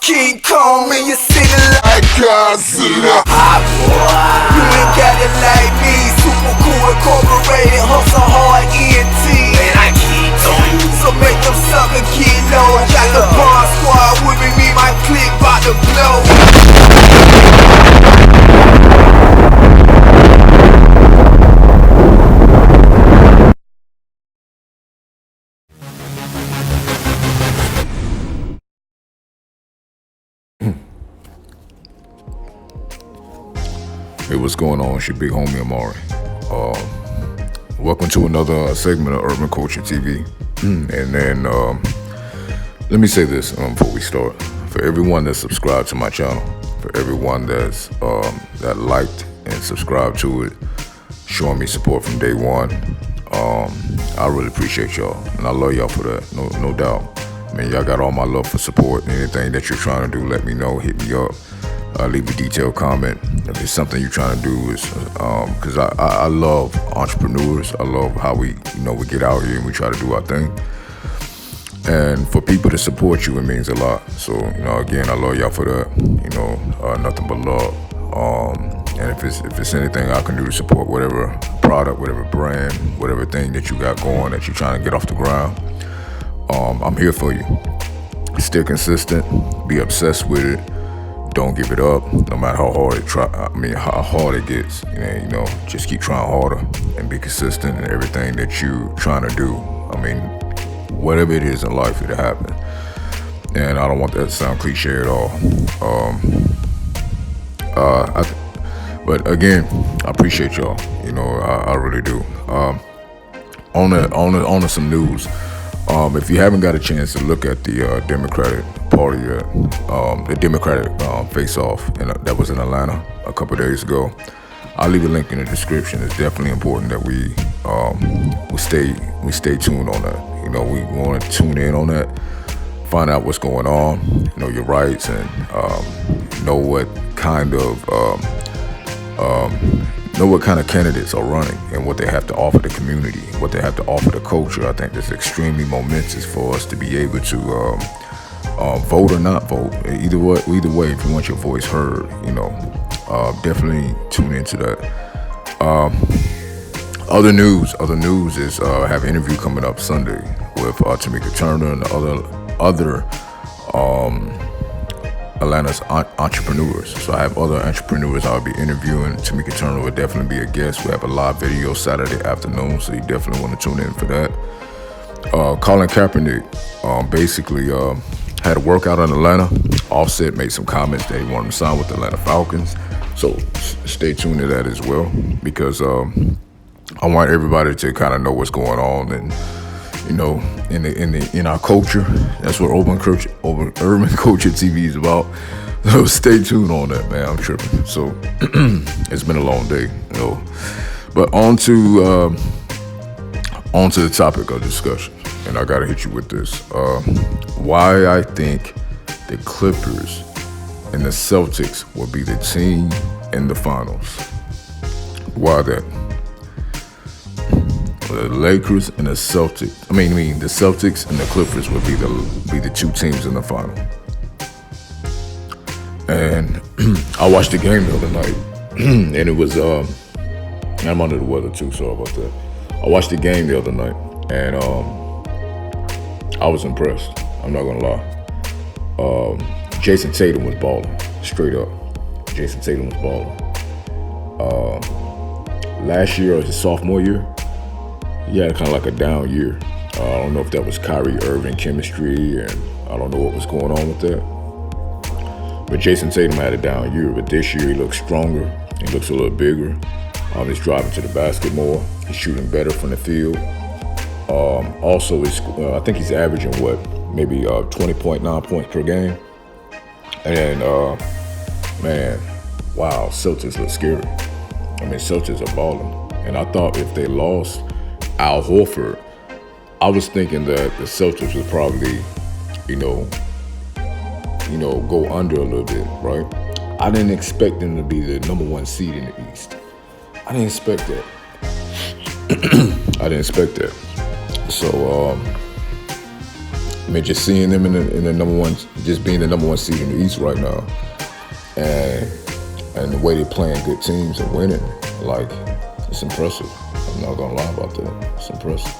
King Kong, man, you sing it like Godzilla. Hot boy, you ain't got it like me. Super cool, incorporated, hustle hard, ENT. And I keep on you, so make them sucker get low. Got the bar squad with me, my clique bout to blow. Hey, what's going on? It's your big homie Amari. Welcome to another segment of Urban Culture TV. And then let me say this before we start. For everyone that subscribed to my channel, for everyone that's that liked and subscribed to it, showing me support from day one, I really appreciate y'all, and I love y'all for that. No doubt. I mean, y'all got all my love for support. Anything that you're trying to do, let me know. Hit me up. Leave a detailed comment if it's something you're trying to do. Is because I love entrepreneurs. I love how we get out here and we try to do our thing. And for people to support you, it means a lot. So again, I love y'all for that. Nothing but love. And if it's anything I can do to support whatever product, whatever brand, whatever thing that you got going that you're trying to get off the ground, I'm here for you. Stay consistent. Be obsessed with it. Don't give it up, no matter how hard it gets. Just keep trying harder and be consistent in everything that you're trying to do. I mean, whatever it is in life, it'll happen. And I don't want that to sound cliche at all. But again, I appreciate y'all. I really do. On to some news. If you haven't got a chance to look at the Democratic Party, the Democratic face-off that was in Atlanta a couple days ago, I'll leave a link in the description. It's definitely important that we stay tuned on that. We want to tune in on that, find out what's going on, know your rights, and know what kind of candidates are running and what they have to offer the community, what they have to offer the culture. I think that's extremely momentous for us to be able to vote or not vote. Either way, if you want your voice heard, definitely tune into that. Other news is I have an interview coming up Sunday with Tamika Turner and other Atlanta's entrepreneurs. So I have other entrepreneurs I'll be interviewing. Tamika Turner will definitely be a guest. We have a live video Saturday afternoon, so you definitely want to tune in for that. Colin Kaepernick basically had a workout in Atlanta. Offset made some comments that he wanted to sign with the Atlanta Falcons. So stay tuned to that as well, because I want everybody to kind of know what's going on and in our culture. That's what Urban Culture TV is about. So stay tuned on that, man. I'm tripping. So it's been a long day, But on to the topic of discussion, and I gotta hit you with this. Why I think the Clippers and the Celtics will be the team in the finals. Why that? The Lakers and the Celtics. The Celtics and the Clippers would be the two teams in the final. And I watched the game the other night, and it was I'm under the weather too, sorry about that. I watched the game the other night, and I was impressed. I'm not gonna lie. Jason Tatum was balling, straight up. Jason Tatum was balling. Last year, or his sophomore year, he had kind of like a down year. I don't know if that was Kyrie Irving chemistry, and I don't know what was going on with that. But Jason Tatum had a down year, but this year he looks stronger. He looks a little bigger. He's driving to the basket more. He's shooting better from the field. Also, I think he's averaging maybe 20.9 points per game. And man, wow, Celtics look scary. Celtics are balling. And I thought if they lost Al Horford, I was thinking that the Celtics would probably, go under a little bit, right? I didn't expect them to be the number one seed in the East. I didn't expect that. So mean, just seeing them in the number one, just being the number one seed in the East right now, and the way they're playing good teams and winning, like, it's impressive. I'm not gonna lie about that. It's impressive.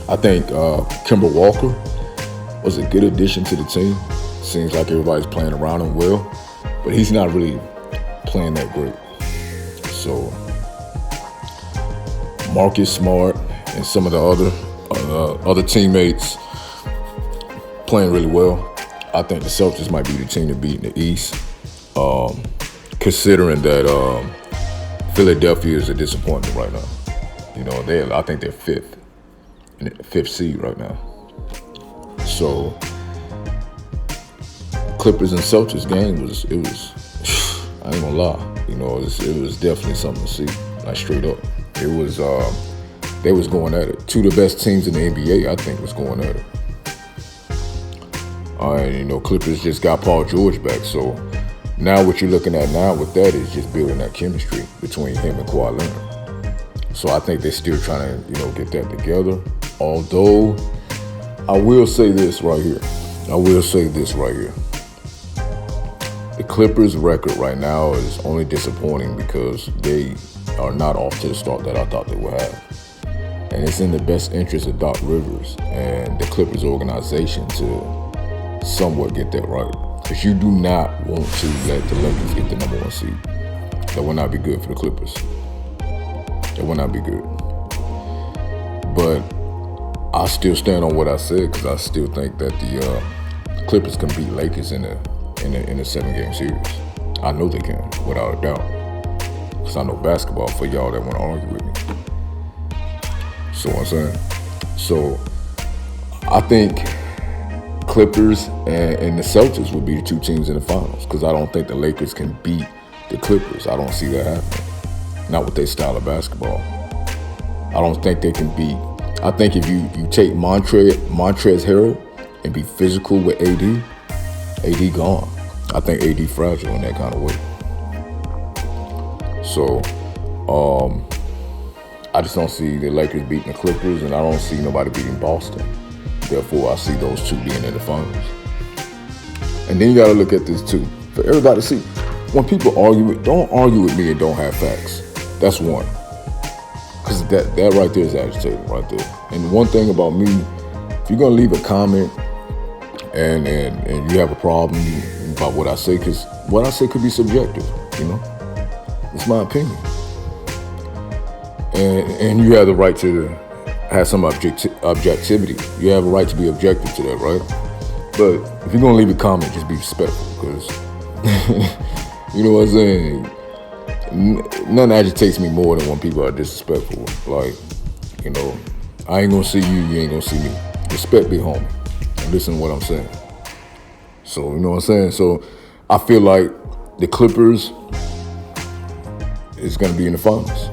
I think Kemba Walker was a good addition to the team. Seems like everybody's playing around him well, but he's not really playing that great. So Marcus Smart and some of the other teammates playing really well. I think the Celtics might be the team to beat in the East, considering that Philadelphia is a disappointment right now. You know, I think they're fifth seed right now. So Clippers and Celtics game was I ain't gonna lie, you know, it was definitely something to see, like straight up. It was they was going at it. Two of the best teams in the NBA, I think, was going at it. And you know, Clippers just got Paul George back, so now what you're looking at now with that is just building that chemistry between him and Kawhi Leonard. So I think they're still trying to, you know, get that together. Although I will say this right here. The Clippers' record right now is only disappointing because they are not off to the start that I thought they would have. And it's in the best interest of Doc Rivers and the Clippers organization to somewhat get that right. Because you do not want to let the Lakers get the number one seed. That would not be good for the Clippers. That would not be good. But I still stand on what I said because I still think that the Clippers can beat Lakers in a 7-game series. I know they can, without a doubt. Because I know basketball for y'all that want to argue with me. So I'm saying. So I think Clippers and the Celtics would be the two teams in the finals because I don't think the Lakers can beat the Clippers. I don't see that happening. Not with their style of basketball. I don't think they can beat. I think if you take Montrezl Harrell and be physical with AD gone. I think AD fragile in that kind of way. So I just don't see the Lakers beating the Clippers, and I don't see nobody beating Boston. Therefore, I see those two being in the finals. And then you got to look at this too. For everybody to see, when people argue, don't argue with me and don't have facts. That's one. Because that right there is agitating right there. And one thing about me, if you're going to leave a comment and you have a problem about what I say, because what I say could be subjective, you know? It's my opinion. And you have the right to have some objectivity. You have a right to be objective to that, right? But if you're going to leave a comment, just be respectful, because, you know what I'm saying? Nothing agitates me more than when people are disrespectful. Like, you know, I ain't going to see you, you ain't going to see me. Respect be homie. And listen to what I'm saying. So, you know what I'm saying? So, I feel like the Clippers is going to be in the finals.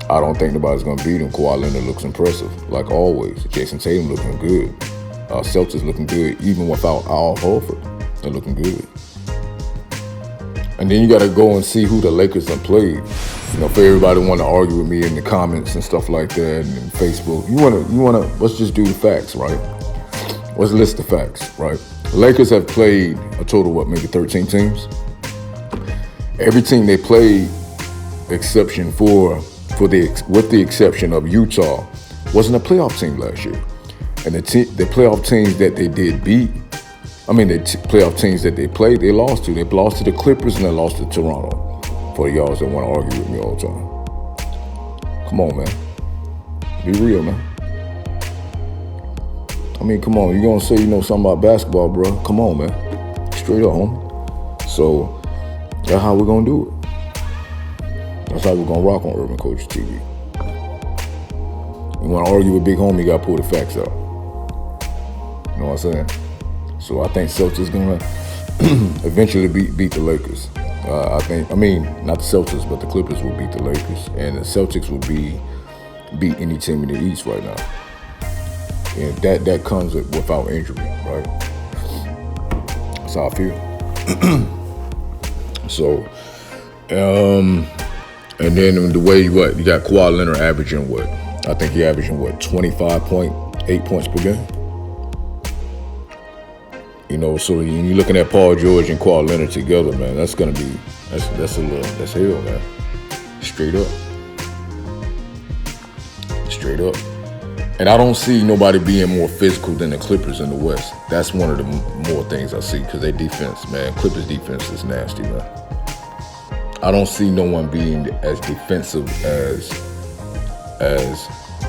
I don't think nobody's going to beat them. Kawhi Leonard looks impressive, like always. Jason Tatum looking good. Celtics looking good, even without Al Horford. They're looking good. And then you got to go and see who the Lakers have played. You know, for everybody want to argue with me in the comments and stuff like that, and Facebook. You want to. Let's just do the facts, right? Let's list the facts, right? The Lakers have played a total of maybe 13 teams. Every team they played, with the exception of Utah, wasn't a playoff team last year. And the playoff teams that they did beat, the playoff teams that they played, they lost to. They lost to the Clippers and they lost to Toronto. For y'all that want to argue with me all the time. Come on, man. Be real, man. I mean, come on. You're going to say you know something about basketball, bro. Come on, man. Straight up, homie. So, that's how we're going to do it. That's how we're going to rock on Urban Coach TV. You want to argue with Big Homie, you got to pull the facts out. You know what I'm saying? So I think Celtics going to eventually beat the Lakers. Not the Celtics, but the Clippers will beat the Lakers. And the Celtics will beat any team in the East right now. And that comes without injury, right? That's how I feel. So, and then the way you got Kawhi Leonard averaging what? I think he averaging, 25.8 points per game? You know, so when you're looking at Paul George and Kawhi Leonard together, man, that's hell, man. Straight up. And I don't see nobody being more physical than the Clippers in the West. That's one of the more things I see, because their defense, man, Clippers defense is nasty, man. I don't see no one being as defensive as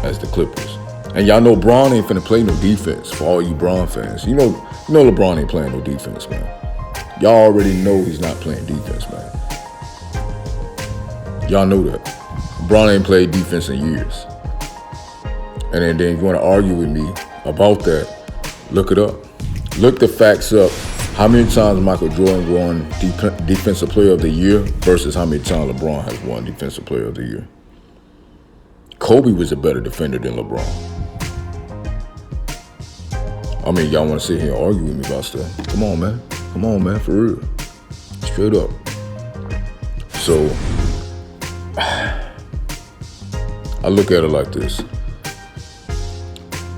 the Clippers. And y'all know Bron ain't finna play no defense. For all you Bron fans, you know LeBron ain't playing no defense, man. Y'all already know he's not playing defense, man. Y'all know that. Bron ain't played defense in years. And then if you want to argue with me about that, look it up. Look the facts up. How many times Michael Jordan won Defensive Player of the Year versus how many times LeBron has won Defensive Player of the Year? Kobe was a better defender than LeBron. I mean, y'all want to sit here and argue with me about stuff? Come on, man, for real. Straight up. So, I look at it like this.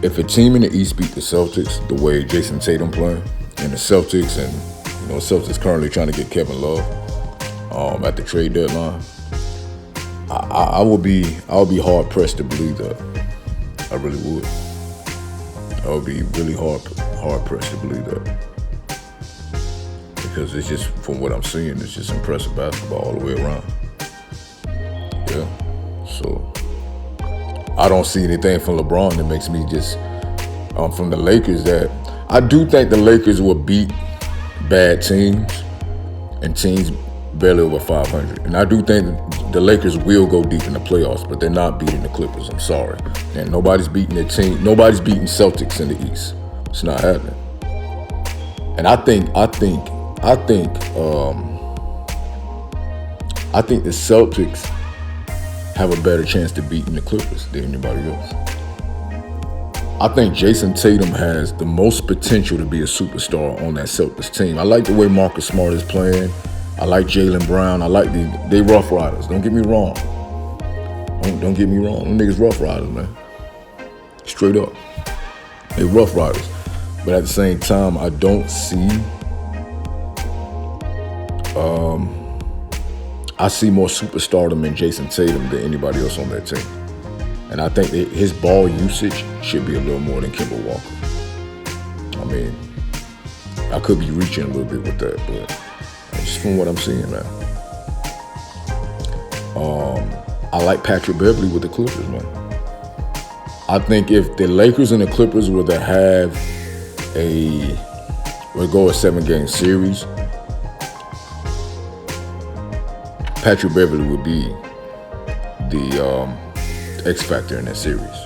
If a team in the East beat the Celtics the way Jason Tatum playing, and the Celtics, and Celtics currently trying to get Kevin Love at the trade deadline, I would be hard pressed to believe that. I really would. I would be really hard pressed to believe that, because it's just, from what I'm seeing, it's just impressive basketball all the way around. Yeah. So I don't see anything from LeBron that makes me just from the Lakers that I do think the Lakers will beat bad teams and teams barely over 500. And I do think the Lakers will go deep in the playoffs, but they're not beating the Clippers. I'm sorry. And nobody's beating their team. Nobody's beating Celtics in the East. It's not happening. And I think the Celtics have a better chance to beating the Clippers than anybody else. I think Jason Tatum has the most potential to be a superstar on that Celtics team. I like the way Marcus Smart is playing. I like Jaylen Brown. I like they Rough Riders. Don't get me wrong. Don't get me wrong. Them niggas Rough Riders, man. Straight up. They Rough Riders. But at the same time, I don't see I see more superstardom in Jason Tatum than anybody else on that team. And I think his ball usage should be a little more than Kemba Walker. I mean, I could be reaching a little bit with that, but just from what I'm seeing, man. I like Patrick Beverly with the Clippers, man. I think if the Lakers and the Clippers were to have a 7-game series, Patrick Beverly would be the X factor in that series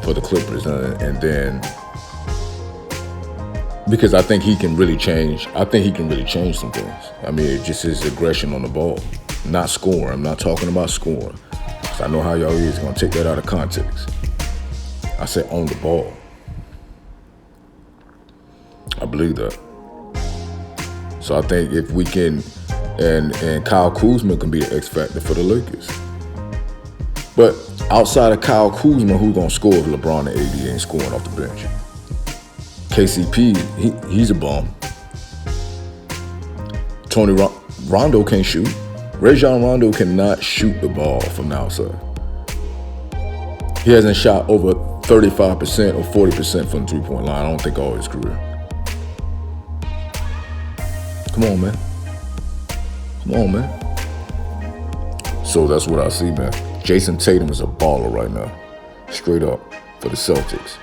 for the Clippers, and then because I think he can really change. I think he can really change some things. I mean, it's just his aggression on the ball, not scoring. I'm not talking about scoring, because I know how y'all is gonna take that out of context. I said on the ball. I believe that. So I think if we can. And Kyle Kuzma can be the X factor for the Lakers. But outside of Kyle Kuzma, who's gonna score if LeBron and AD ain't scoring off the bench? KCP, he's a bum. Rondo can't shoot. Rajon Rondo cannot shoot the ball from the outside. He hasn't shot over 35% or 40% from the three-point line, I don't think, all his career. Come on, man. So that's what I see, man. Jason Tatum is a baller right now, straight up, for the Celtics.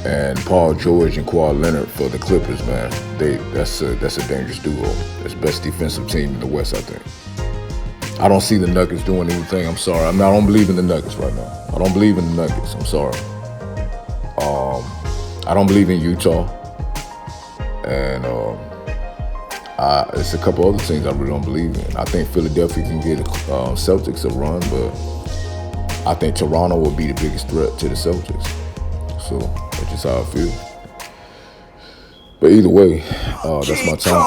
And Paul George and Kawhi Leonard for the Clippers, man. That's a dangerous duo. That's the best defensive team in the West, I think. I don't see the Nuggets doing anything. I'm sorry. I don't believe in the Nuggets right now. I don't believe in the Nuggets. I'm sorry. I don't believe in Utah. And it's a couple other things I really don't believe in. I think Philadelphia can get Celtics a run, but I think Toronto will be the biggest threat to the Celtics. So that's just how I feel. But either way, that's my time.